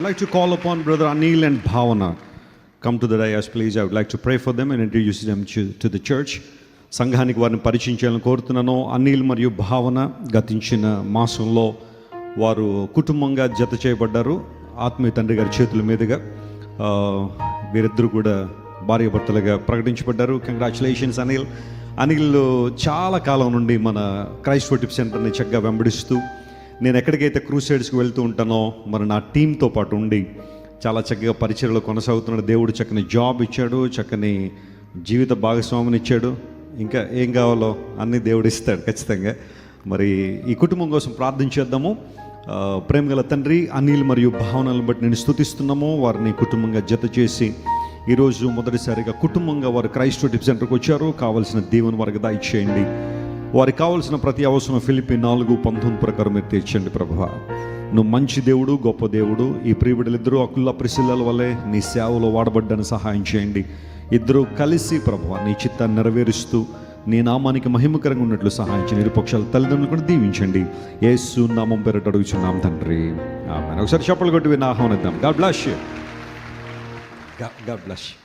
I'd like to call upon Brother Anil and Bhavana. Come to the dais, please. I would like to pray for them and introduce them to the church. సంఘానికి వారిని పరిచయించాలని కోరుతున్నాను. అనిల్ మరియు భావన గతించిన మాసంలో వారు కుటుంబంగా జత చేయబడ్డారు ఆత్మీయ తండ్రి గారి చేతుల మీదుగా. వీరిద్దరూ కూడా భార్యాభర్తలుగా ప్రకటించబడ్డారు. కంగ్రాచులేషన్స్ అనిల్. అనిల్ చాలా కాలం నుండి మన క్రైస్ట్ వర్షిప్ సెంటర్ని చక్కగా వెంబడిస్తూ, నేను ఎక్కడికైతే క్రూసైడ్స్కి వెళ్తూ ఉంటానో మరి నా టీంతో పాటు ఉండి చాలా చక్కగా పరిచర్యలో కొనసాగుతున్నాడు. దేవుడు చక్కని జాబ్ ఇచ్చాడు, చక్కని జీవిత భాగస్వామిని ఇచ్చాడు. ఇంకా ఏం కావాలో అన్నీ దేవుడు ఇస్తాడు ఖచ్చితంగా. మరి ఈ కుటుంబం కోసం ప్రార్థన చేద్దాము. ప్రేమగల తండ్రి, అనిల్ మరియు భావనలను బట్టి నేను స్తుతిస్తున్నాము. వారిని కుటుంబంగా జత చేసి ఈరోజు మొదటిసారిగా కుటుంబంగా వారు క్రైస్ట్ వర్షిప్ సెంటర్కి వచ్చారు. కావాల్సిన దేవుని వారికి దయచేయండి. వారికి కావాల్సిన ప్రతి అవసరం ఫిలిప్పీ 4:19 ప్రకారం మీరు తీర్చండి. ప్రభువా, నువ్వు మంచి దేవుడు, గొప్ప దేవుడు. ఈ ప్రియబిడ్డలిద్దరూ అకుల్లా ప్రిసిల్లల వల్లే నీ సేవలో వాడబడ్డానికి సహాయం చేయండి. ఇద్దరూ కలిసి ప్రభువా నీ చిత్తాన్ని నెరవేరుస్తూ నీ నామానికి మహిమకరంగా ఉన్నట్లు సహాయం చేయండి. నిరుపక్షాల తల్లిదండ్రులు కూడా దీవించండి. యేసు నామం పేరట అడుగుచున్నాం తండ్రి, ఆమేన్. ఒకసారి చప్పట్లు కొట్టి విని ఆహ్వానిద్దాం. God bless you. God bless you.